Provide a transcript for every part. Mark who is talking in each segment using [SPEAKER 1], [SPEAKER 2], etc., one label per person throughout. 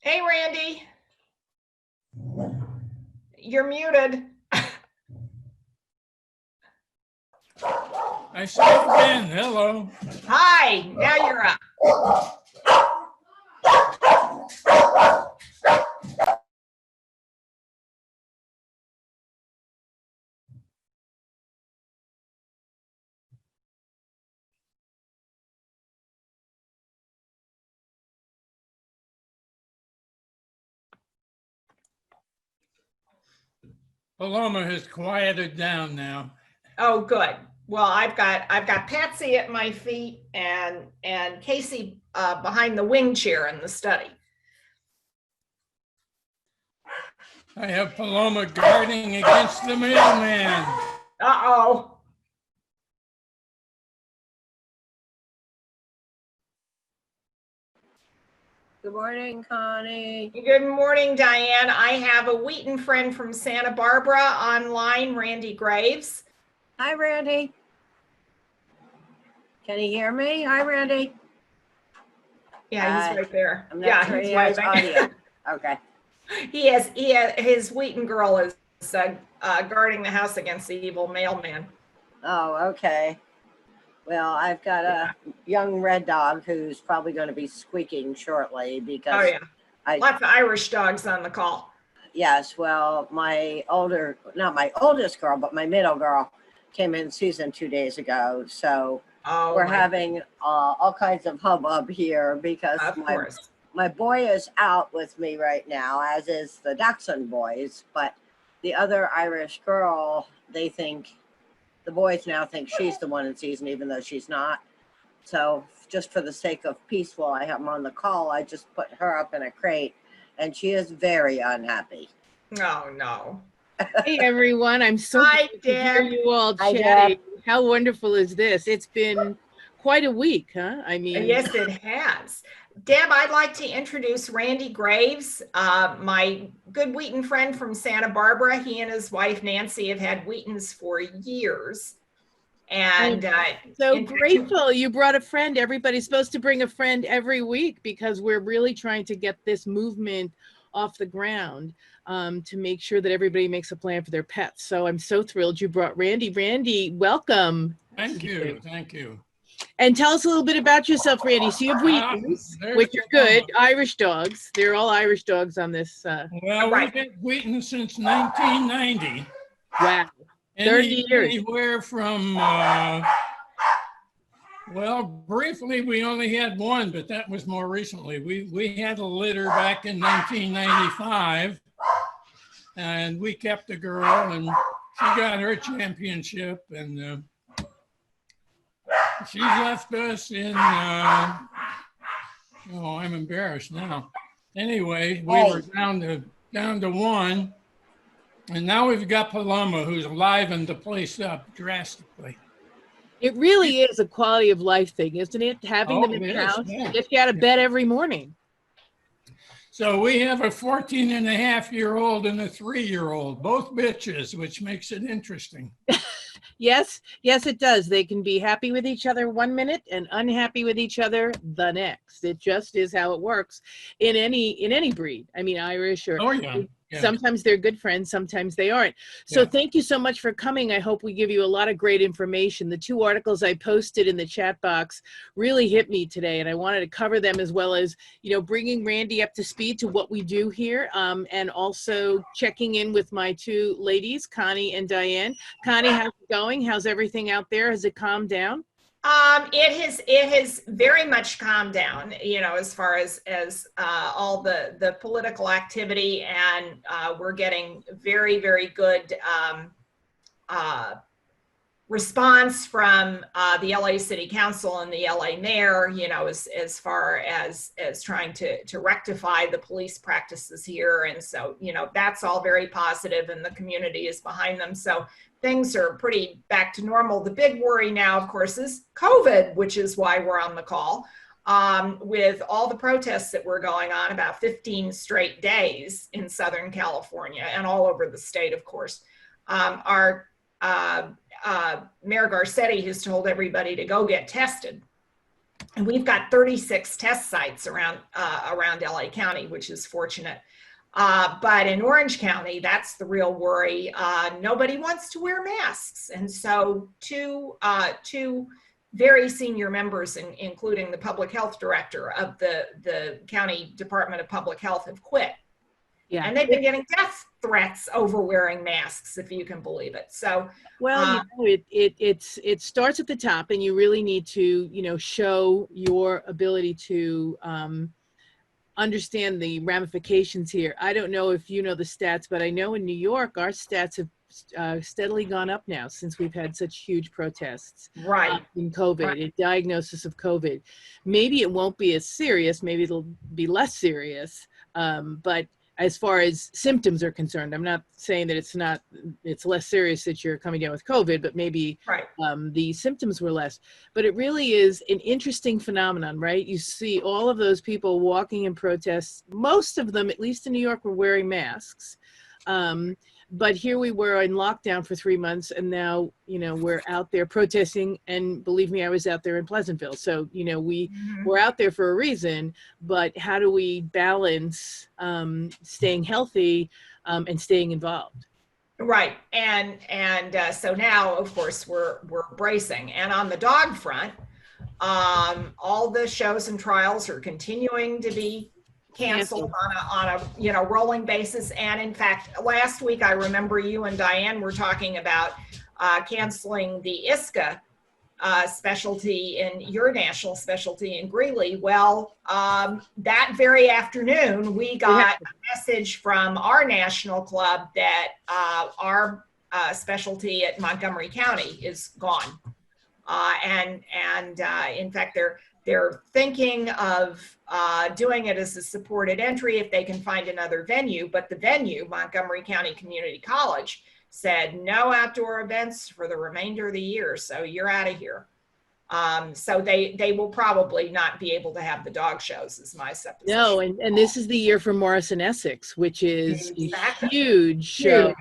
[SPEAKER 1] Hey, Randy, you're muted.
[SPEAKER 2] I said again, hello.
[SPEAKER 1] Hi, now you're up.
[SPEAKER 2] Paloma has quieted down now.
[SPEAKER 1] Oh, good. Well, I've got Patsy at my feet and Casey behind the wing chair in the study.
[SPEAKER 2] I have Paloma guarding against the mailman.
[SPEAKER 1] Uh-oh.
[SPEAKER 3] Good morning, Connie.
[SPEAKER 1] Good morning, Diane. I have a Wheaton friend from Santa Barbara online, Randy Graves.
[SPEAKER 3] Hi, Randy. Can you hear me? Hi, Randy.
[SPEAKER 1] Yeah, he's right there.
[SPEAKER 3] I'm not
[SPEAKER 1] Yeah,
[SPEAKER 3] sure
[SPEAKER 1] he's
[SPEAKER 3] he has
[SPEAKER 1] waving.
[SPEAKER 3] audio. Okay.
[SPEAKER 1] He has his Wheaton girl is guarding the house against the evil mailman.
[SPEAKER 3] Oh, okay. Well, I've got a young red dog who's probably going to be squeaking shortly because.
[SPEAKER 1] Oh yeah, lots of Irish dogs on the call.
[SPEAKER 3] Yes, well, not my oldest girl, but my middle girl came in season 2 days ago. So we're having all kinds of hubbub here because my boy is out with me right now, as is the Dachshund boys. But the other Irish girl, the boys now think she's the one in season, even though she's not. So just for the sake of peace while I have them on the call, I just put her up in a crate. And she is very unhappy.
[SPEAKER 1] Oh, no.
[SPEAKER 4] Hey, everyone. I'm so glad to hear you all chatting. How wonderful is this? It's been quite a week, huh? I mean.
[SPEAKER 1] Yes, it has. Deb, I'd like to introduce Randy Graves, my good Wheaton friend from Santa Barbara. He and his wife, Nancy, have had Wheatons for years. And
[SPEAKER 4] so grateful you brought a friend. Everybody's supposed to bring a friend every week because we're really trying to get this movement off the ground to make sure that everybody makes a plan for their pets. So I'm so thrilled you brought Randy. Randy, welcome.
[SPEAKER 2] Thank you. Thank you.
[SPEAKER 4] And tell us a little bit about yourself, Randy. So you have Wheatons, which are good, Irish dogs. They're all Irish dogs on this.
[SPEAKER 2] Well, we've had Wheaton since 1990.
[SPEAKER 4] Wow. 30 years.
[SPEAKER 2] Anywhere from, well, briefly, we only had one, but that was more recently. We had a litter back in 1995, and we kept the girl, and she got her championship, and she left us in, oh, I'm embarrassed now. Anyway, we were down to one. And now we've got Paloma, who's livened the place up drastically.
[SPEAKER 4] It really is a quality of life thing, isn't it? Having them in the house, get you out of bed every morning.
[SPEAKER 2] So we have a 14-and-a-half-year-old and a 3-year-old, both bitches, which makes it interesting.
[SPEAKER 4] Yes, it does. They can be happy with each other 1 minute and unhappy with each other the next. It just is how it works in any breed. I mean, Irish or sometimes they're good friends, sometimes they aren't. So thank you so much for coming. I hope we give you a lot of great information. The 2 articles I posted in the chat box really hit me today, and I wanted to cover them as well as, bringing Randy up to speed to what we do here, and also checking in with my 2 ladies, Connie and Diane. Connie, how's it going? How's everything out there? Has it calmed down?
[SPEAKER 1] It has very much calmed down, as far as all the political activity, and we're getting very, very good response from the LA City Council and the LA Mayor, as far as trying to rectify the police practices here. And so, that's all very positive, and the community is behind them. So things are pretty back to normal. The big worry now, of course, is COVID, which is why we're on the call. With all the protests that were going on, about 15 straight days in Southern California and all over the state, of course. Our Mayor Garcetti has told everybody to go get tested. And we've got 36 test sites around LA County, which is fortunate. But in Orange County, that's the real worry. Nobody wants to wear masks. And so two very senior members, including the public health director of the County Department of Public Health, have quit. Yeah. And they've been getting death threats over wearing masks, if you can believe it. So,
[SPEAKER 4] well, it starts at the top, and you really need to, show your ability to understand the ramifications here. I don't know if you know the stats, but I know in New York, our stats have steadily gone up now since we've had such huge protests in COVID, a diagnosis of COVID. Maybe it won't be as serious, maybe it'll be less serious, but as far as symptoms are concerned, I'm not saying that it's less serious that you're coming down with COVID, but maybe the symptoms were less. But it really is an interesting phenomenon, right? You see all of those people walking in protests. Most of them, at least in New York, were wearing masks. But here we were in lockdown for 3 months, and now, we're out there protesting. And believe me, I was out there in Pleasantville. So, we're out there for a reason, but how do we balance staying healthy and staying involved?
[SPEAKER 1] Right. And so now, of course, we're bracing. And on the dog front, all the shows and trials are continuing to be canceled on a rolling basis. And in fact, last week, I remember you and Diane were talking about canceling the ISCA specialty in your national specialty in Greeley. Well, that very afternoon, we got a message from our national club that our specialty at Montgomery County is gone. And in fact, they're thinking of doing it as a supported entry if they can find another venue. But the venue, Montgomery County Community College, said no outdoor events for the remainder of the year. So you're out of here. So they will probably not be able to have the dog shows, is my supposition.
[SPEAKER 4] No, and this is the year for Morrison Essex, which is a huge show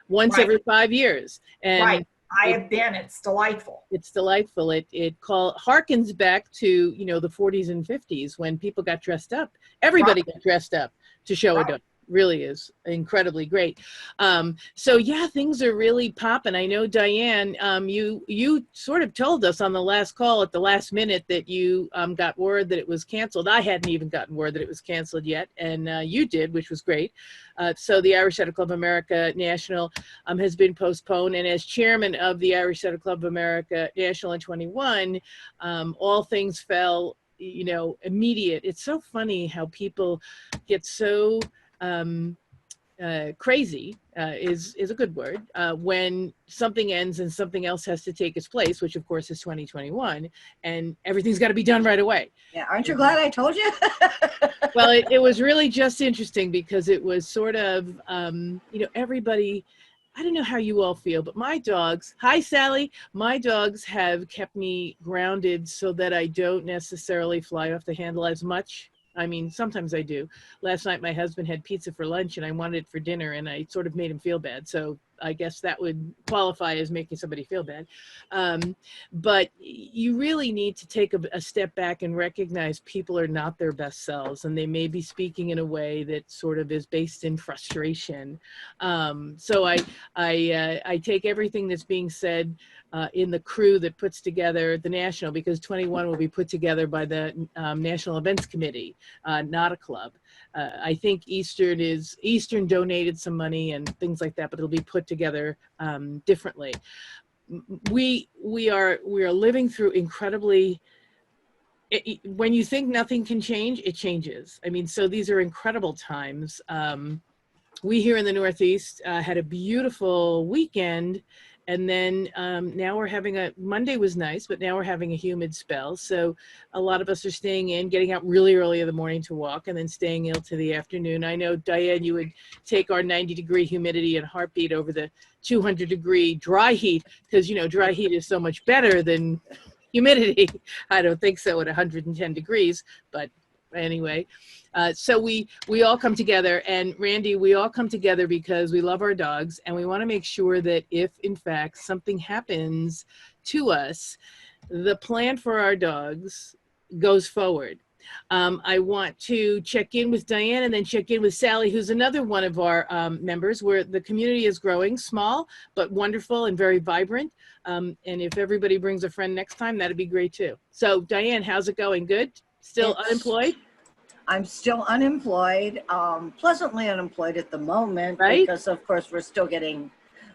[SPEAKER 4] once every 5 years. And
[SPEAKER 1] I have been. It's delightful.
[SPEAKER 4] It's delightful. It harkens back to, the 40s and 50s when people got dressed up. Everybody got dressed up to show a dog. Really is incredibly great. So yeah, things are really popping. I know, Diane, you sort of told us on the last call at the last minute that you got word that it was canceled. I hadn't even gotten word that it was canceled yet, and you did, which was great. So the Irish Saddle Club of America National has been postponed, and as chairman of the Irish Saddle Club of America National in 21, all things fell, immediate. It's so funny how people get so crazy is a good word when something ends and something else has to take its place, which of course is 2021, and everything's got to be done right away.
[SPEAKER 3] Yeah, aren't you glad I told you?
[SPEAKER 4] Well, it was really just interesting because it was sort of everybody. I don't know how you all feel, but my dogs, hi Sally, my dogs have kept me grounded so that I don't necessarily fly off the handle as much. I mean, sometimes I do. Last night, my husband had pizza for lunch and I wanted it for dinner, and I sort of made him feel bad. So I guess that would qualify as making somebody feel bad. But you really need to take a step back and recognize people are not their best selves, and they may be speaking in a way that sort of is based in frustration. So I take everything that's being said in the crew that puts together the national, because 21 will be put together by the National Events Committee, not a club. I think Eastern donated some money and things like that, but it'll be put together differently. We are living through incredibly. When you think nothing can change, it changes. I mean, so these are incredible times. We here in the Northeast had a beautiful weekend. And then now we're having Monday was nice, but now we're having a humid spell. So a lot of us are staying in, getting out really early in the morning to walk, and then staying in till the afternoon. I know, Diane, you would take our 90-degree humidity and heartbeat over the 200-degree dry heat, because, dry heat is so much better than humidity. I don't think so at 110 degrees, but anyway. So we all come together, and Randy, we all come together because we love our dogs, and we want to make sure that if in fact something happens to us, the plan for our dogs goes forward. I want to check in with Diane and then check in with Sally, who's another one of our members, where the community is growing, small, but wonderful and very vibrant. And if everybody brings a friend next time, that'd be great too. So Diane, how's it going? Good? Still unemployed?
[SPEAKER 3] I'm still unemployed, pleasantly unemployed at the moment,
[SPEAKER 4] right?
[SPEAKER 3] Because of course we're still getting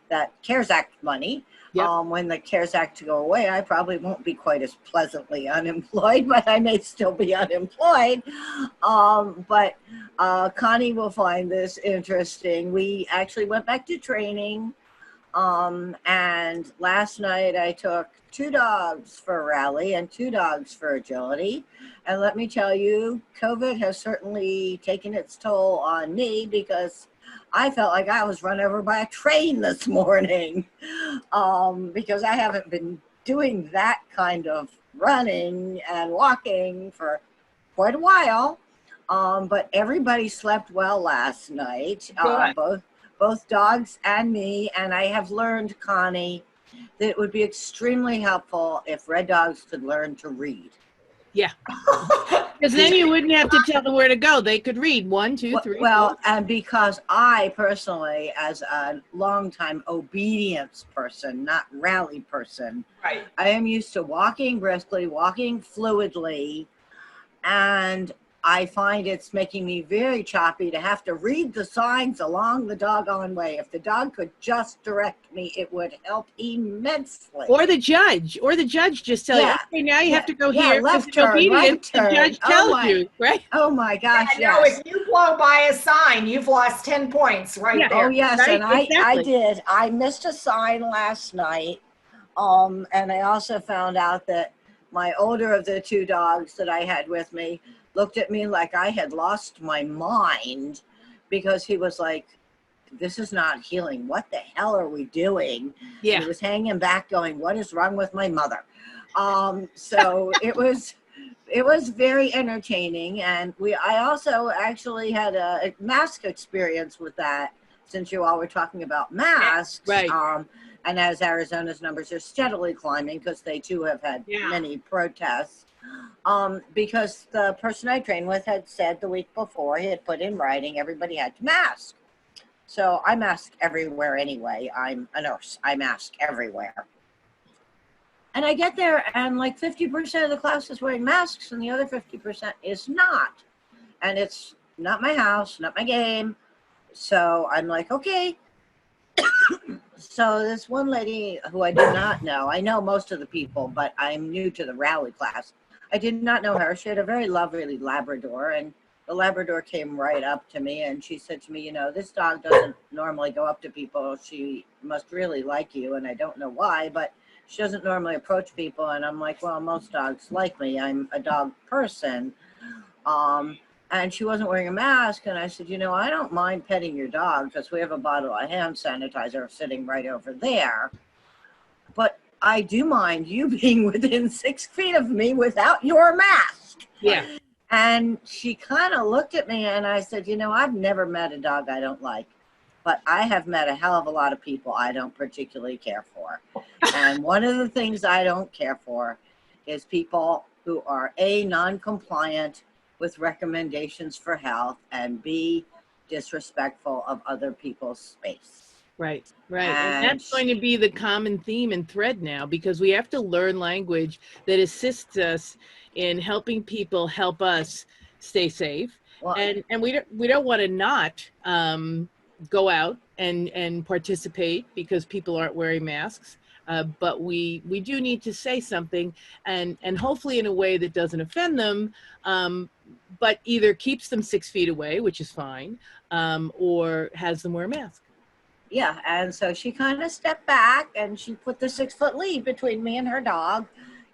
[SPEAKER 3] that CARES Act money.
[SPEAKER 4] Yep.
[SPEAKER 3] When the CARES Act go away, I probably won't be quite as pleasantly unemployed, but I may still be unemployed. But Connie will find this interesting. We actually went back to training. And last night I took 2 dogs for rally and 2 dogs for agility. And let me tell you, COVID has certainly taken its toll on me, because I felt like I was run over by a train this morning, because I haven't been doing that kind of running and walking for quite a while. But everybody slept well last night, both dogs and me. And I have learned, Connie, that it would be extremely helpful if red dogs could learn to read.
[SPEAKER 4] Yeah. Because then you wouldn't have to tell them where to go. They could read 1, 2, 3.
[SPEAKER 3] Well,
[SPEAKER 4] 4.
[SPEAKER 3] and because I personally, as a longtime obedience person, not rally person,
[SPEAKER 1] right,
[SPEAKER 3] I am used to walking briskly, walking fluidly, and I find it's making me very choppy to have to read the signs along the doggone way. If the dog could just direct me, it would help immensely.
[SPEAKER 4] Or the judge just tell you, okay, now you have to go here.
[SPEAKER 3] Left turn, right turn.
[SPEAKER 4] The judge tells you, right?
[SPEAKER 3] Oh my gosh,
[SPEAKER 1] yeah,
[SPEAKER 3] yes.
[SPEAKER 1] if you blow by a sign, you've lost 10 points there.
[SPEAKER 3] Oh yes,
[SPEAKER 4] right?
[SPEAKER 3] And I did. I missed a sign last night. And I also found out that my older of the 2 dogs that I had with me looked at me like I had lost my mind, because he was like, this is not healing. What the hell are we doing?
[SPEAKER 4] Yeah.
[SPEAKER 3] And he was hanging back going, what is wrong with my mother? So it was very entertaining. And I also actually had a mask experience with that, since you all were talking about masks.
[SPEAKER 4] Right.
[SPEAKER 3] And as Arizona's numbers are steadily climbing, because they too have had many protests, because the person I trained with had said the week before, he had put in writing, everybody had to mask. So I mask everywhere anyway. I'm a nurse. I mask everywhere. And I get there and like 50% of the class is wearing masks and the other 50% is not. And it's not my house, not my game. So I'm like, okay. So this one lady who I did not know, I know most of the people, but I'm new to the rally class. I did not know her. She had a very lovely Labrador, and the Labrador came right up to me and she said to me, you know, this dog doesn't normally go up to people. She must really like you. And I don't know why, but she doesn't normally approach people. And I'm like, well, most dogs like me. I'm a dog person. And she wasn't wearing a mask. And I said, you know, I don't mind petting your dog because we have a bottle of hand sanitizer sitting right over there. But I do mind you being within 6 feet of me without your mask.
[SPEAKER 4] Yeah.
[SPEAKER 3] And she kind of looked at me and I said, you know, I've never met a dog I don't like, but I have met a hell of a lot of people I don't particularly care for. And one of the things I don't care for is people who are A, non-compliant with recommendations for health, and B, disrespectful of other people's space.
[SPEAKER 4] Right. And that's going to be the common theme and thread now, because we have to learn language that assists us in helping people help us stay safe. Well, and we don't want to not go out and participate because people aren't wearing masks. But we do need to say something, and hopefully in a way that doesn't offend them, but either keeps them 6 feet away, which is fine, or has them wear a mask.
[SPEAKER 3] Yeah, and so she kind of stepped back and she put the 6 foot lead between me and her dog,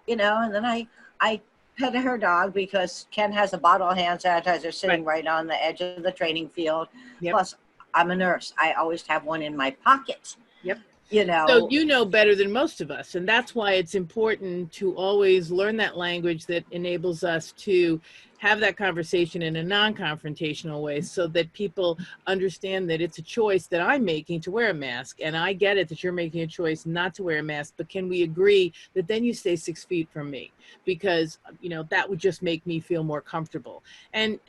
[SPEAKER 3] you know, and then I petted her dog because Ken has a bottle of hand sanitizer sitting right on the edge of the training field. Yep. Plus, I'm a nurse. I always have one in my pocket.
[SPEAKER 4] Yep.
[SPEAKER 3] You know.
[SPEAKER 4] So you know better than most of us, and that's why it's important to always learn that language that enables us to have that conversation in a non-confrontational way so that people understand that it's a choice that I'm making to wear a mask. And I get it that you're making a choice not to wear a mask, but can we agree that then you stay 6 feet from me? Because, you know, that would just make me feel more comfortable. And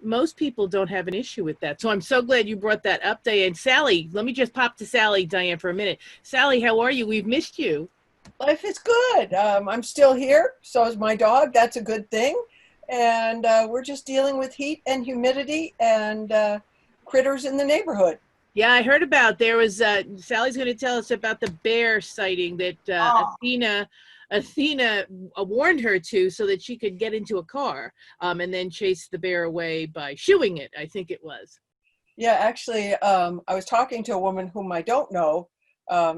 [SPEAKER 4] most people don't have an issue with that. So I'm so glad you brought that up, Diane. Sally, let me just pop to Sally, Diane, for a minute. Sally, how are you? We've missed you.
[SPEAKER 5] Life is good. I'm still here. So is my dog. That's a good thing. And we're just dealing with heat and humidity and critters in the neighborhood.
[SPEAKER 4] Yeah, I heard about there was Sally's going to tell us about the bear sighting that Athena warned her to so that she could get into a car and then chase the bear away by shooing it, I think it was.
[SPEAKER 5] Yeah, actually, I was talking to a woman whom I don't know,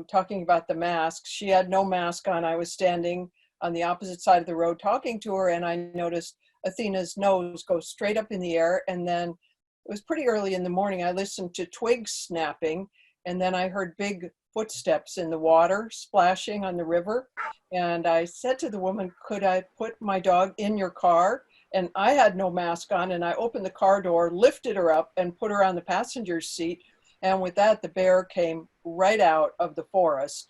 [SPEAKER 5] talking about the mask. She had no mask on. I was standing on the opposite side of the road talking to her, and I noticed Athena's nose go straight up in the air. And then it was pretty early in the morning. I listened to twigs snapping, and then I heard big footsteps in the water splashing on the river. And I said to the woman, could I put my dog in your car? And I had no mask on, and I opened the car door, lifted her up, and put her on the passenger seat. And with that, the bear came right out of the forest.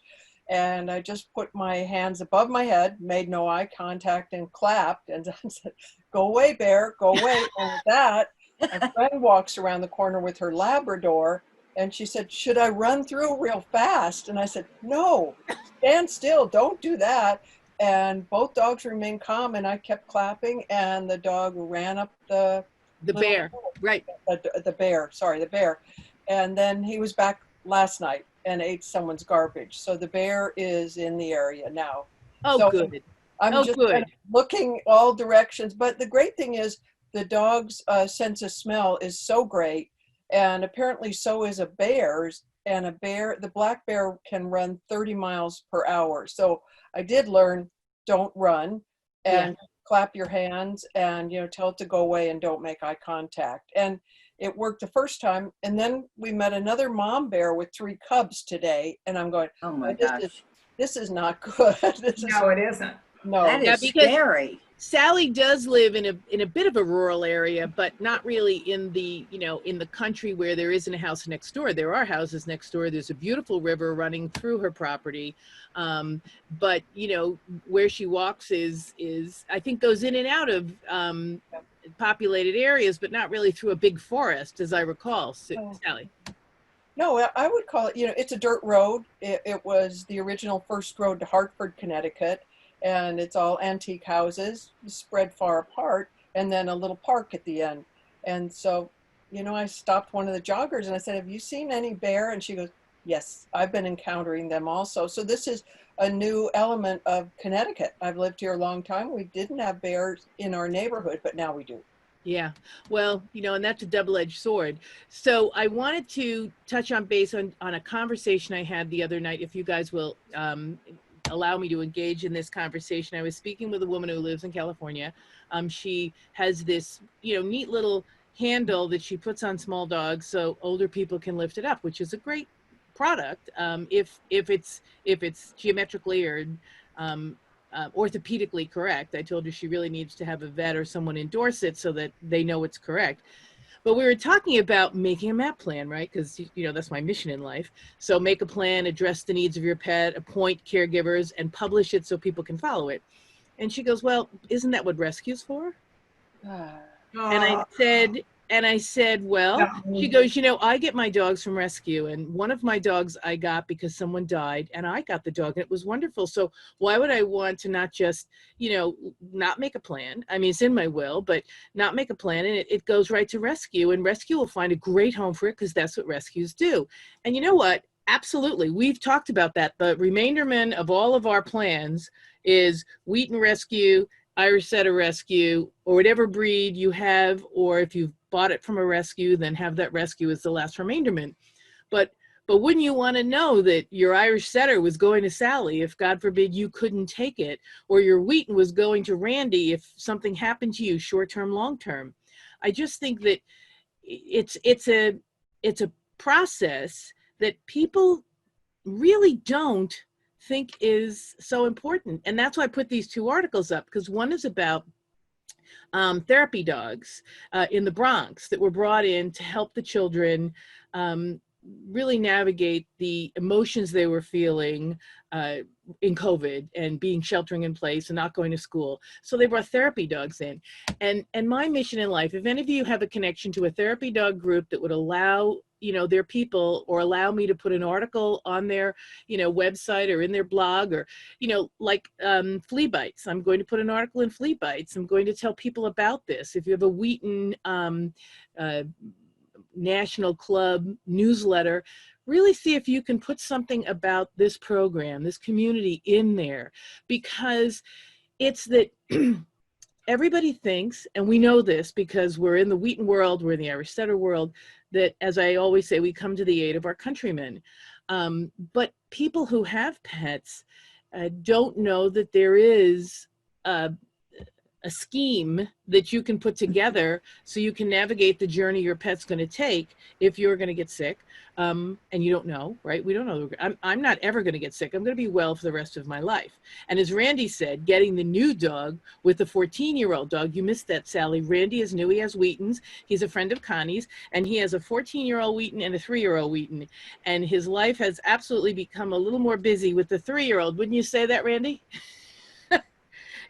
[SPEAKER 5] And I just put my hands above my head, made no eye contact, and clapped and said, go away, bear, go away. And with that, a friend walks around the corner with her Labrador, and she said, should I run through real fast? And I said, no, stand still, don't do that. And both dogs remained calm, and I kept clapping, and the dog ran up the
[SPEAKER 4] bear, right.
[SPEAKER 5] The bear. And then he was back last night and ate someone's garbage. So the bear is in the area now.
[SPEAKER 4] Oh,
[SPEAKER 5] so
[SPEAKER 4] good.
[SPEAKER 5] I'm just
[SPEAKER 4] good.
[SPEAKER 5] kind of looking all directions. But the great thing is the dog's sense of smell is so great. And apparently so is a bear's. And the black bear can run 30 miles per hour. So I did learn, don't run, and clap your hands, and, you know, tell it to go away and don't make eye contact. And it worked the first time. And then we met another mom bear with 3 cubs today. And I'm going,
[SPEAKER 3] oh my gosh,
[SPEAKER 5] this is not good.
[SPEAKER 1] No, it isn't.
[SPEAKER 5] No,
[SPEAKER 3] that is scary.
[SPEAKER 4] Sally does live in a bit of a rural area, but not really in the, you know, in the country where there isn't a house next door. There are houses next door. There's a beautiful river running through her property. But, you know, where she walks is I think goes in and out of populated areas, but not really through a big forest, as I recall. Sally.
[SPEAKER 5] No, I would call it, you know, it's a dirt road. It was the original first road to Hartford, Connecticut. And it's all antique houses spread far apart, and then a little park at the end. And so, you know, I stopped one of the joggers and I said, have you seen any bear? And she goes, yes, I've been encountering them also. So this is a new element of Connecticut. I've lived here a long time. We didn't have bears in our neighborhood, but now we do.
[SPEAKER 4] Yeah, well, you know, and that's a double-edged sword. So I wanted to touch on base on a conversation I had the other night, if you guys will allow me to engage in this conversation. I was speaking with a woman who lives in California. She has this, you know, neat little handle that she puts on small dogs so older people can lift it up, which is a great product if it's geometrically or orthopedically correct. I told her she really needs to have a vet or someone endorse it so that they know it's correct. But we were talking about making a MAP plan, right? Because, you know, that's my mission in life. So make a plan, address the needs of your pet, appoint caregivers, and publish it so people can follow it. And she goes, well, isn't that what rescue's for? And I said, well, she goes, you know, I get my dogs from rescue, and one of my dogs I got because someone died, and I got the dog, and it was wonderful. So why would I want to not just, you know, not make a plan? I mean, it's in my will, but not make a plan, and it goes right to rescue, and rescue will find a great home for it because that's what rescues do. And you know what? Absolutely. We've talked about that. The remainderment of all of our plans is Wheaton Rescue, Irish Setter Rescue, or whatever breed you have, or if you've bought it from a rescue, then have that rescue as the last remainderment. But wouldn't you want to know that your Irish Setter was going to Sally if, God forbid, you couldn't take it, or your Wheaton was going to Randy if something happened to you, short-term, long-term? I just think that it's a process that people really don't think is so important. And that's why I put these 2 articles up, because one is about therapy dogs in the Bronx that were brought in to help the children really navigate the emotions they were feeling in COVID and being sheltering in place and not going to school. So they brought therapy dogs in. And my mission in life, if any of you have a connection to a therapy dog group that would allow, their people, or allow me to put an article on their, website or in their blog, or, like Flea Bites. I'm going to put an article in Flea Bites. I'm going to tell people about this. If you have a Wheaton National Club newsletter, really see if you can put something about this program, this community in there, because it's that everybody thinks, and we know this because we're in the Wheaton world, we're in the Irish Setter world, that, as I always say, we come to the aid of our countrymen. But people who have pets don't know that there is a scheme that you can put together so you can navigate the journey your pet's going to take if you're going to get sick. And you don't know, right? We don't know. I'm not ever going to get sick. I'm going to be well for the rest of my life. And as Randy said, getting the new dog with the 14-year-old dog, you missed that, Sally. Randy is new. He has Wheatons. He's a friend of Connie's, and he has a 14-year-old Wheaton and a 3-year-old Wheaton. And his life has absolutely become a little more busy with the 3-year-old. Wouldn't you say that, Randy?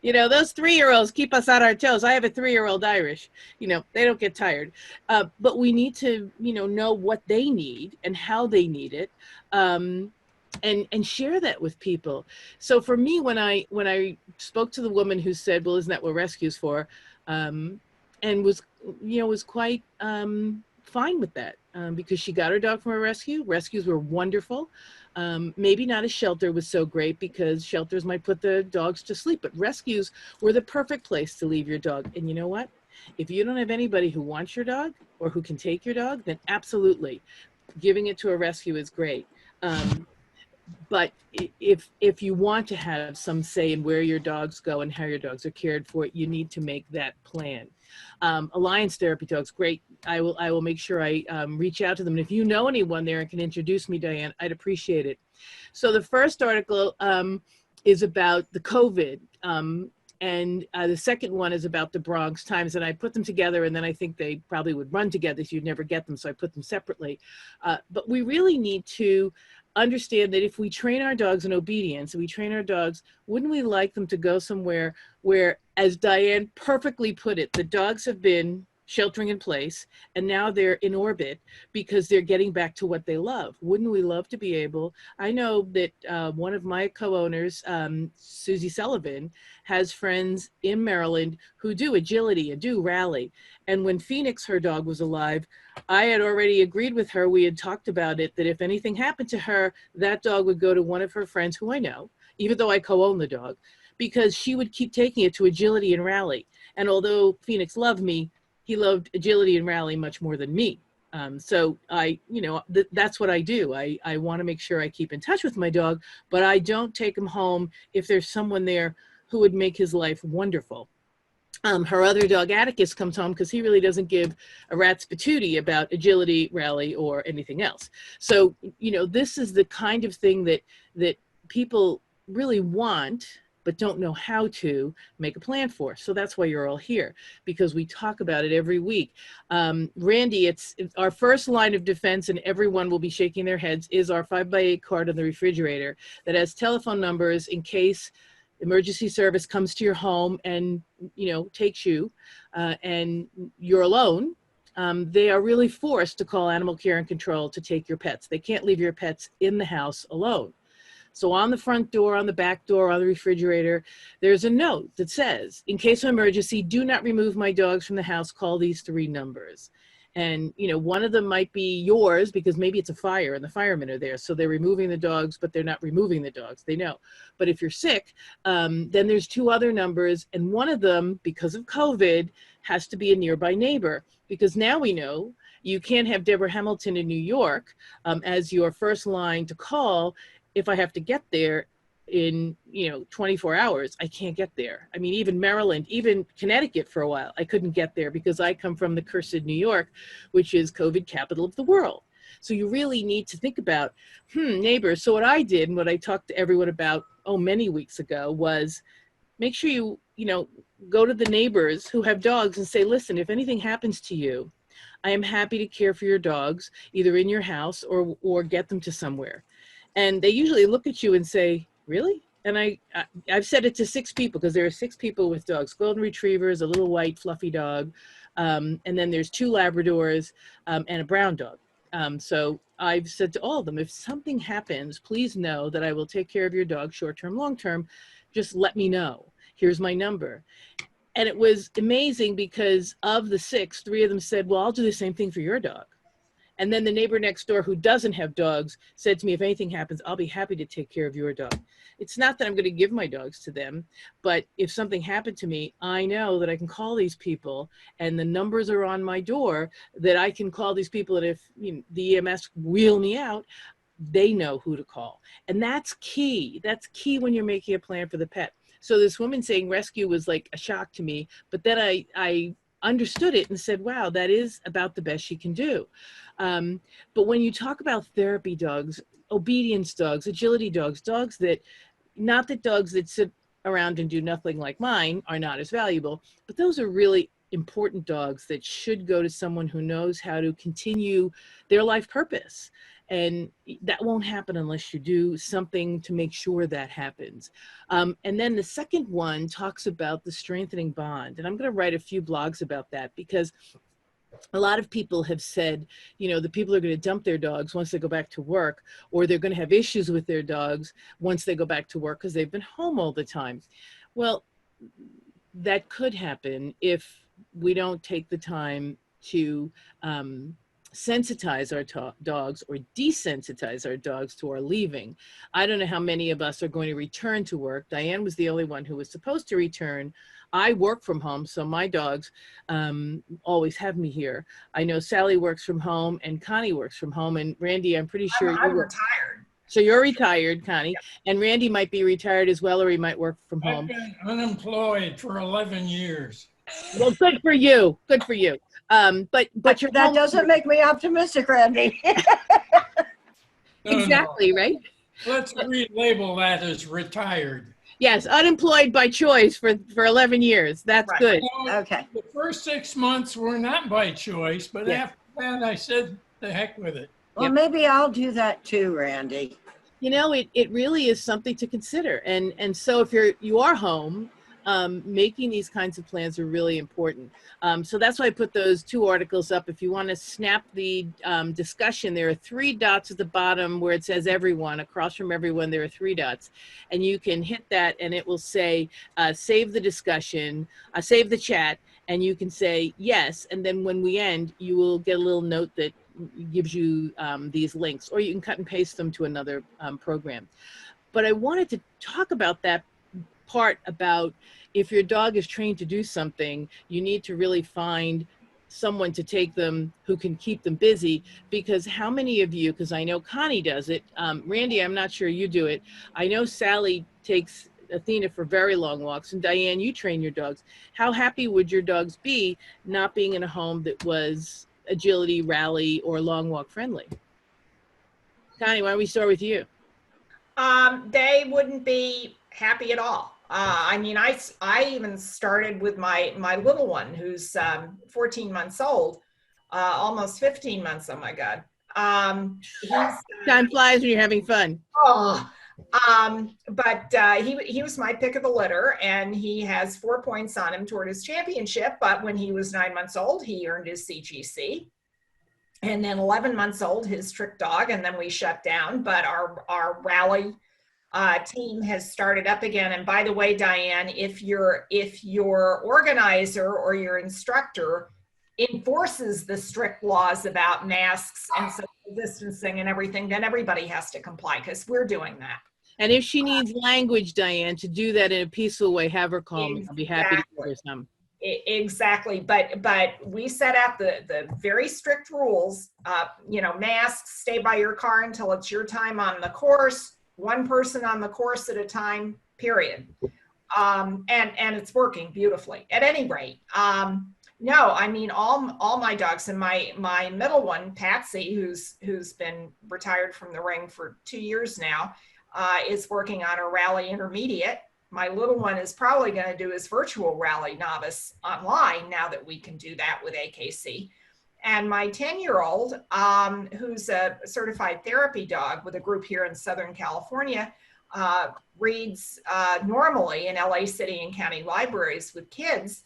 [SPEAKER 4] Those 3-year-olds keep us on our toes. I have a 3-year-old Irish, they don't get tired. But we need to, know what they need and how they need it, and share that with people. So for me, when I spoke to the woman who said, well, isn't that what rescue's for? And was quite fine with that, because she got her dog from a rescue. Rescues were wonderful. Maybe not a shelter was so great, because shelters might put the dogs to sleep, but rescues were the perfect place to leave your dog. And you know what? If you don't have anybody who wants your dog or who can take your dog, then absolutely giving it to a rescue is great. But if you want to have some say in where your dogs go and how your dogs are cared for, you need to make that plan. Alliance Therapy Dogs, great. I will make sure I reach out to them. And if you know anyone there and can introduce me, Diane, I'd appreciate it. So the first article is about the COVID, and the second one is about the Bronx Times. And I put them together, and then I think they probably would run together, so you'd never get them, so I put them separately. But we really need to understand that if we train our dogs in obedience, and we train our dogs, wouldn't we like them to go somewhere where, as Diane perfectly put it, the dogs have been sheltering in place and now they're in orbit because they're getting back to what they love? Wouldn't we love to be able, I know that one of my co-owners, Susie Sullivan, has friends in Maryland who do agility and do rally. And when Phoenix, her dog, was alive, I had already agreed with her, we had talked about it, that if anything happened to her, that dog would go to one of her friends who I know, even though I co-own the dog, because she would keep taking it to agility and rally. And although Phoenix loved me, he loved agility and rally much more than me. So that's what I do. I want to make sure I keep in touch with my dog, but I don't take him home if there's someone there who would make his life wonderful. Her other dog, Atticus, comes home because he really doesn't give a rat's patootie about agility, rally, or anything else. So, this is the kind of thing that people really want, but don't know how to make a plan for. So that's why you're all here, because we talk about it every week. Randy, it's our first line of defense, and everyone will be shaking their heads, is our 5x8 card on the refrigerator that has telephone numbers in case emergency service comes to your home and, takes you and you're alone. They are really forced to call animal care and control to take your pets. They can't leave your pets in the house alone. So on the front door, on the back door, on the refrigerator, there's a note that says, in case of emergency, do not remove my dogs from the house, call these 3 numbers. And, one of them might be yours because maybe it's a fire and the firemen are there. So they're removing the dogs, but they're not removing the dogs. They know. But if you're sick, then there's 2 other numbers. And one of them, because of COVID, has to be a nearby neighbor, because now we know you can't have Deborah Hamilton in New York as your first line to call. If I have to get there in 24 hours, I can't get there. I mean, even Maryland, even Connecticut for a while, I couldn't get there because I come from the cursed New York, which is COVID capital of the world. So you really need to think about, neighbors. So what I did and what I talked to everyone about, many weeks ago, was make sure you go to the neighbors who have dogs and say, listen, if anything happens to you, I am happy to care for your dogs, either in your house or get them to somewhere. And they usually look at you and say, really? And I've said it to 6 people, because there are 6 people with dogs, golden retrievers, a little white fluffy dog, and then there's 2 Labradors and a brown dog. So I've said to all of them, if something happens, please know that I will take care of your dog, short-term, long-term. Just let me know. Here's my number. And it was amazing, because of the 6, 3 of them said, well, I'll do the same thing for your dog. And then the neighbor next door who doesn't have dogs said to me, if anything happens, I'll be happy to take care of your dog. It's not that I'm going to give my dogs to them, but if something happened to me, I know that I can call these people, and the numbers are on my door that I can call these people. And if the EMS wheel me out, they know who to call. And that's key. That's key when you're making a plan for the pet. So this woman saying rescue was like a shock to me, but then I understood it and said, wow, that is about the best she can do. But when you talk about therapy dogs, obedience dogs, agility dogs, dogs that, not that dogs that sit around and do nothing like mine are not as valuable, but those are really important dogs that should go to someone who knows how to continue their life purpose. And that won't happen unless you do something to make sure that happens. And then the second one talks about the strengthening bond. And I'm going to write a few blogs about that, because a lot of people have said, the people are going to dump their dogs once they go back to work, or they're going to have issues with their dogs once they go back to work because they've been home all the time. Well, that could happen if we don't take the time to sensitize our dogs or desensitize our dogs to our leaving. I don't know how many of us are going to return to work. Diane was the only one who was supposed to return. I work from home, so my dogs always have me here. I know Sally works from home and Connie works from home, and Randy, I'm pretty sure
[SPEAKER 1] I'm retired.
[SPEAKER 4] So you're retired, Connie, yep. And Randy might be retired as well, or he might work from home.
[SPEAKER 2] I've been unemployed for 11 years.
[SPEAKER 4] Well, good for you. Good for you. But your
[SPEAKER 3] that doesn't make me optimistic, Randy.
[SPEAKER 4] Exactly, no. Right?
[SPEAKER 2] Let's relabel that as retired.
[SPEAKER 4] Yes, unemployed by choice for 11 years. That's right. Good.
[SPEAKER 3] Okay.
[SPEAKER 2] The first 6 months were not by choice, but after that, I said, the heck with it.
[SPEAKER 3] Well, maybe I'll do that too, Randy.
[SPEAKER 4] It really is something to consider. And so if you are home, making these kinds of plans are really important. So that's why I put those 2 articles up. If you want to snap the discussion, there are 3 dots at the bottom where it says everyone. Across from everyone, there are 3 dots. And you can hit that and it will say, save the discussion, save the chat, and you can say yes. And then when we end, you will get a little note that gives you these links, or you can cut and paste them to another program. But I wanted to talk about that part about if your dog is trained to do something, you need to really find someone to take them who can keep them busy. Because how many of you, because I know Connie does it, Randy, I'm not sure you do it. I know Sally takes Athena for very long walks, and Diane, you train your dogs. How happy would your dogs be not being in a home that was agility, rally, or long walk friendly? Connie, why don't we start with you?
[SPEAKER 1] They wouldn't be happy at all. I mean, I even started with my little one, who's 14 months old, almost 15 months. Oh my God.
[SPEAKER 4] Time flies when you're having fun.
[SPEAKER 1] But he was my pick of the litter, and he has 4 points on him toward his championship. But when he was 9 months old, he earned his CGC. And then 11 months old, his trick dog, and then we shut down. But our rally team has started up again. And by the way, Diane, if your organizer or your instructor enforces the strict laws about masks and social distancing and everything, then everybody has to comply, because we're doing that.
[SPEAKER 4] And if she needs language, Diane, to do that in a peaceful way, have her call me. I'll be happy to give her some.
[SPEAKER 1] Exactly. But we set out the very strict rules. Masks, stay by your car until it's your time on the course, 1 person on the course at a time, period. And it's working beautifully. At any rate, no, I mean, all my dogs, and my middle one, Patsy, who's been retired from the ring for 2 years now, is working on a rally intermediate, my little one is probably going to do his virtual rally novice online now that we can do that with AKC. And my 10-year-old, who's a certified therapy dog with a group here in Southern California, reads normally in LA City and county libraries with kids.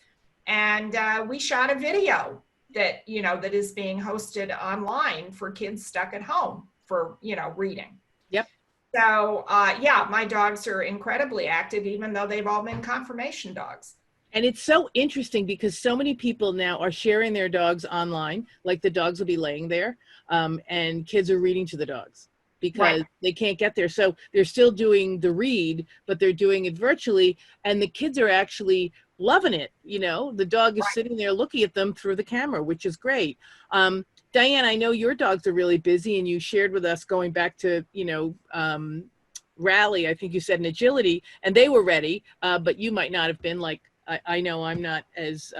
[SPEAKER 1] And we shot a video that, that is being hosted online for kids stuck at home for, reading.
[SPEAKER 4] Yep.
[SPEAKER 1] So yeah, my dogs are incredibly active, even though they've all been conformation dogs.
[SPEAKER 4] And it's so interesting because so many people now are sharing their dogs online, like the dogs will be laying there, and kids are reading to the dogs because they can't get there. So they're still doing the read, but they're doing it virtually, and the kids are actually loving it. The dog is sitting there looking at them through the camera, which is great. Diane, I know your dogs are really busy, and you shared with us going back to, rally, I think you said, in agility, and they were ready, but you might not have been. Like, I know I'm not as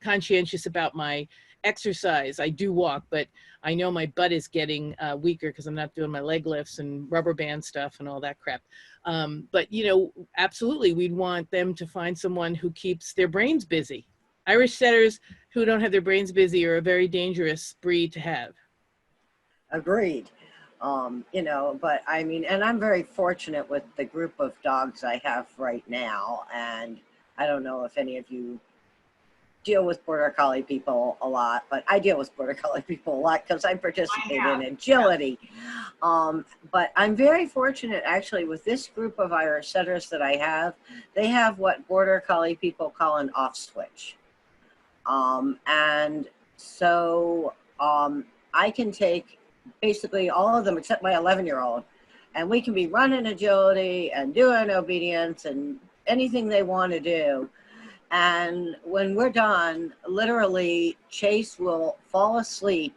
[SPEAKER 4] conscientious about my exercise. I do walk, but I know my butt is getting weaker because I'm not doing my leg lifts and rubber band stuff and all that crap. But, absolutely, we'd want them to find someone who keeps their brains busy. Irish setters who don't have their brains busy are a very dangerous breed to have.
[SPEAKER 3] Agreed. But I mean, and I'm very fortunate with the group of dogs I have right now. And I don't know if any of you deal with Border Collie people a lot, but I deal with Border Collie people a lot because I participate in agility. But I'm very fortunate actually with this group of Irish setters that I have. They have what Border Collie people call an off switch. And so I can take basically all of them except my 11-year-old, and we can be running agility and doing obedience and anything they want to do. And when we're done, literally Chase will fall asleep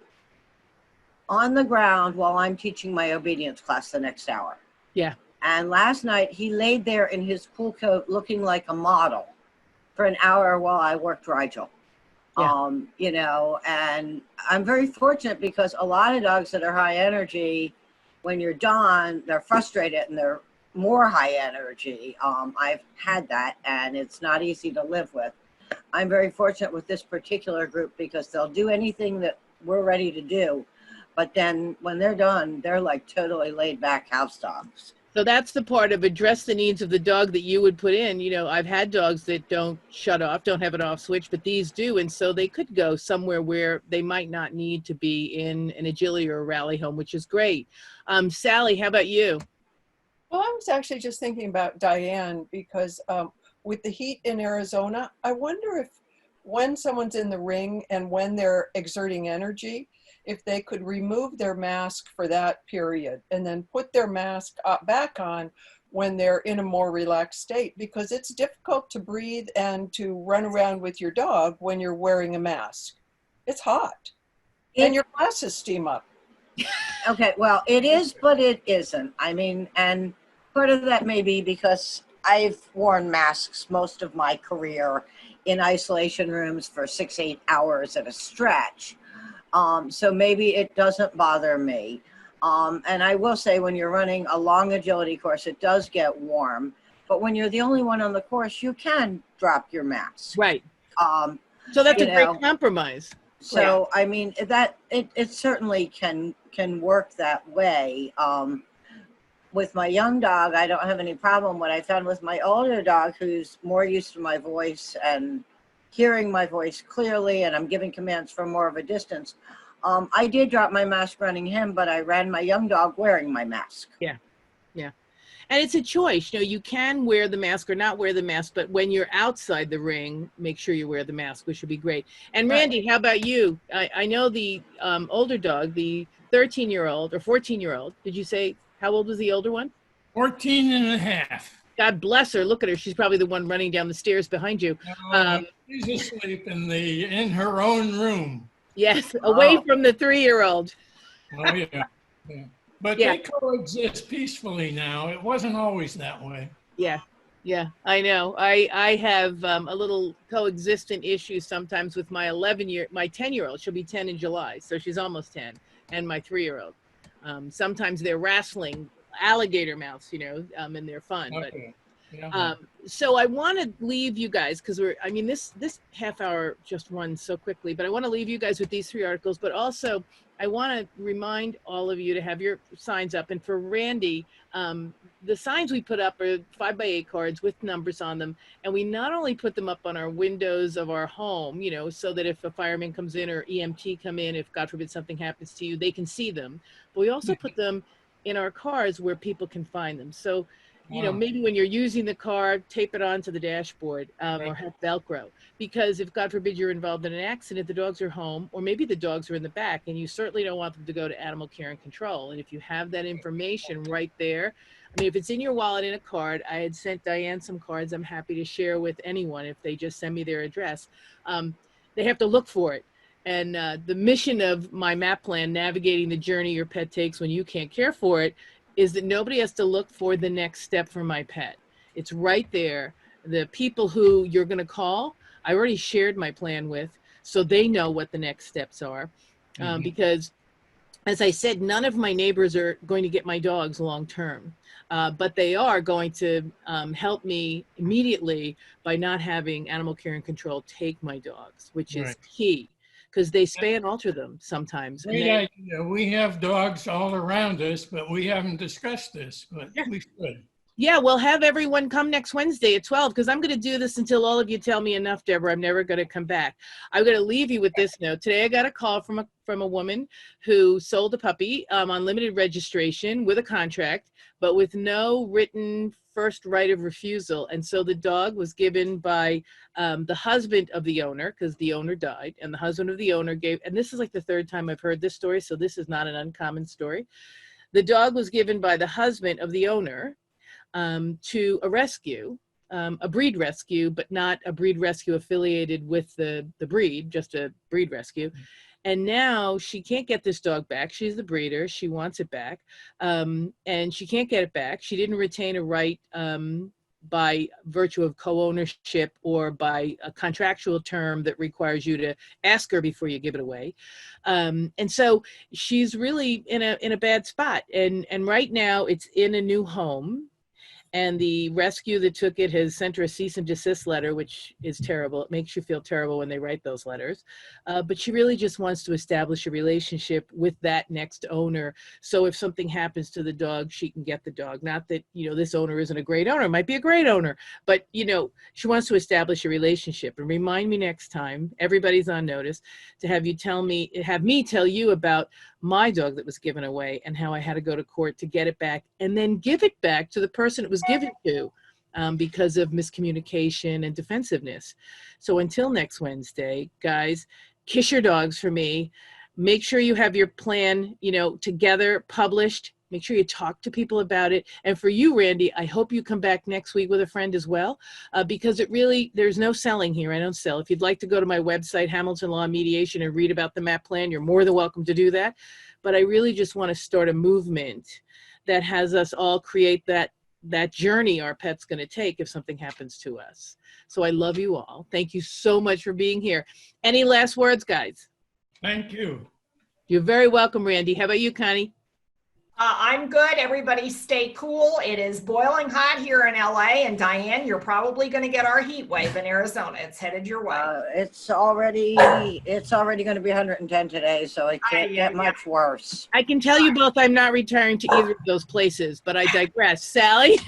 [SPEAKER 3] on the ground while I'm teaching my obedience class the next hour.
[SPEAKER 4] Yeah.
[SPEAKER 3] And last night he laid there in his cool coat looking like a model for an hour while I worked Rigel. Yeah. And I'm very fortunate because a lot of dogs that are high energy, when you're done, they're frustrated and they're more high energy. I've had that, and it's not easy to live with. I'm very fortunate with this particular group because they'll do anything that we're ready to do. But then when they're done, they're like totally laid back house dogs.
[SPEAKER 4] So that's the part of address the needs of the dog that you would put in. I've had dogs that don't shut off, don't have an off switch, but these do. And so they could go somewhere where they might not need to be in an agility or a rally home, which is great. Sally, how about you?
[SPEAKER 5] Well, I was actually just thinking about Diane because with the heat in Arizona, I wonder if when someone's in the ring and when they're exerting energy, if they could remove their mask for that period and then put their mask back on when they're in a more relaxed state, because it's difficult to breathe and to run around with your dog when you're wearing a mask. It's hot and your glasses steam up.
[SPEAKER 3] Okay, well, it is, but it isn't. I mean, and part of that may be because I've worn masks most of my career in isolation rooms for 6-8 hours at a stretch. So maybe it doesn't bother me. And I will say when you're running a long agility course, it does get warm. But when you're the only one on the course, you can drop your mask.
[SPEAKER 4] Right. So that's a great compromise.
[SPEAKER 3] So, I mean, that it certainly can work that way. With my young dog, I don't have any problem. What I found with my older dog, who's more used to my voice and hearing my voice clearly, and I'm giving commands from more of a distance, I did drop my mask running him, but I ran my young dog wearing my mask.
[SPEAKER 4] Yeah, yeah. And it's a choice. You can wear the mask or not wear the mask, but when you're outside the ring, make sure you wear the mask, which would be great. And Randy, how about you? I know the older dog, the 13-year-old or 14-year-old, did you say, how old was the older one?
[SPEAKER 2] 14 and a half.
[SPEAKER 4] God bless her. Look at her. She's probably the one running down the stairs behind you.
[SPEAKER 2] She's asleep in her own room.
[SPEAKER 4] Yes, away from the 3-year-old.
[SPEAKER 2] Oh, yeah. But they coexist peacefully now. It wasn't always that way.
[SPEAKER 4] Yeah, I know. I have a little coexistent issue sometimes with my 10-year-old. She'll be 10 in July, so she's almost 10, and my 3-year-old. Sometimes they're wrestling alligator mouths, and they're fun.
[SPEAKER 2] Okay. Yeah.
[SPEAKER 4] So I want to leave you guys because this half hour just runs so quickly, but I want to leave you guys with these 3 articles, but also I want to remind all of you to have your signs up. And for Randy, the signs we put up are 5x8 cards with numbers on them. And we not only put them up on our windows of our home, so that if a fireman comes in or EMT come in, if God forbid something happens to you, they can see them. But we also put them in our cars where people can find them. So maybe when you're using the car, tape it onto the dashboard or have Velcro. Because if, God forbid, you're involved in an accident, the dogs are home, or maybe the dogs are in the back, and you certainly don't want them to go to animal care and control. And if you have that information right there, if it's in your wallet in a card, I had sent Diane some cards I'm happy to share with anyone if they just send me their address. They have to look for it. And the mission of my MAP plan, navigating the journey your pet takes when you can't care for it, is that nobody has to look for the next step for my pet. It's right there. The people who you're going to call, I already shared my plan with, so they know what the next steps are. Because, as I said, none of my neighbors are going to get my dogs long term, but they are going to help me immediately by not having animal care and control take my dogs, which is key. Because they spay and alter them sometimes.
[SPEAKER 2] We have dogs all around us, but we haven't discussed this, but we should.
[SPEAKER 4] Yeah, we'll have everyone come next Wednesday at 12, because I'm going to do this until all of you tell me enough, Deborah. I'm never going to come back. I'm going to leave you with this note. Today I got a call from a woman who sold a puppy on limited registration with a contract, but with no written first right of refusal. And so the dog was given by the husband of the owner, because the owner died, and the husband of the owner gave, and this is like the 3rd time I've heard this story, so this is not an uncommon story. The dog was given by the husband of the owner to a rescue, a breed rescue, but not a breed rescue affiliated with the breed, just a breed rescue. And now she can't get this dog back. She's the breeder. She wants it back. And she can't get it back. She didn't retain a right by virtue of co-ownership or by a contractual term that requires you to ask her before you give it away. And so she's really in a bad spot. And right now it's in a new home. And the rescue that took it has sent her a cease and desist letter, which is terrible. It makes you feel terrible when they write those letters. But she really just wants to establish a relationship with that next owner. So if something happens to the dog, she can get the dog. Not that, this owner isn't a great owner. It might be a great owner. But, she wants to establish a relationship. And remind me next time, everybody's on notice, to have me tell you about my dog that was given away and how I had to go to court to get it back and then give it back to the person it was given to because of miscommunication and defensiveness. So until next Wednesday, guys, kiss your dogs for me. Make sure you have your plan, together, published. Make sure you talk to people about it. And for you, Randy, I hope you come back next week with a friend as well, because there's no selling here. I don't sell. If you'd like to go to my website, Hamilton Law Mediation, and read about the MAP plan, you're more than welcome to do that. But I really just want to start a movement that has us all create that journey our pet's going to take if something happens to us. So I love you all. Thank you so much for being here. Any last words, guys?
[SPEAKER 2] Thank you.
[SPEAKER 4] You're very welcome, Randy. How about you, Connie?
[SPEAKER 1] I'm good. Everybody stay cool. It is boiling hot here in LA. And Diane, you're probably going to get our heat wave in Arizona. It's headed your way.
[SPEAKER 3] It's already going to be 110 today, so it can't get much worse.
[SPEAKER 4] I can tell you both I'm not retiring to either of those places, but I digress. Sally?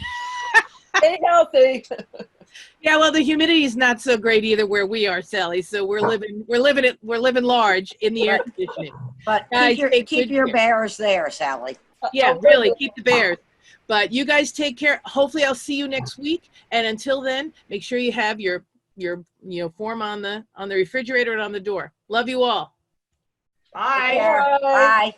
[SPEAKER 5] Stay healthy.
[SPEAKER 4] Yeah, well, the humidity is not so great either where we are, Sally. So we're living large in the air conditioning.
[SPEAKER 3] But guys, keep your bears there, Sally.
[SPEAKER 4] Yeah, really, keep the bears. But you guys take care. Hopefully I'll see you next week. And until then, make sure you have your form on the refrigerator and on the door. Love you all.
[SPEAKER 1] Bye.
[SPEAKER 3] Bye.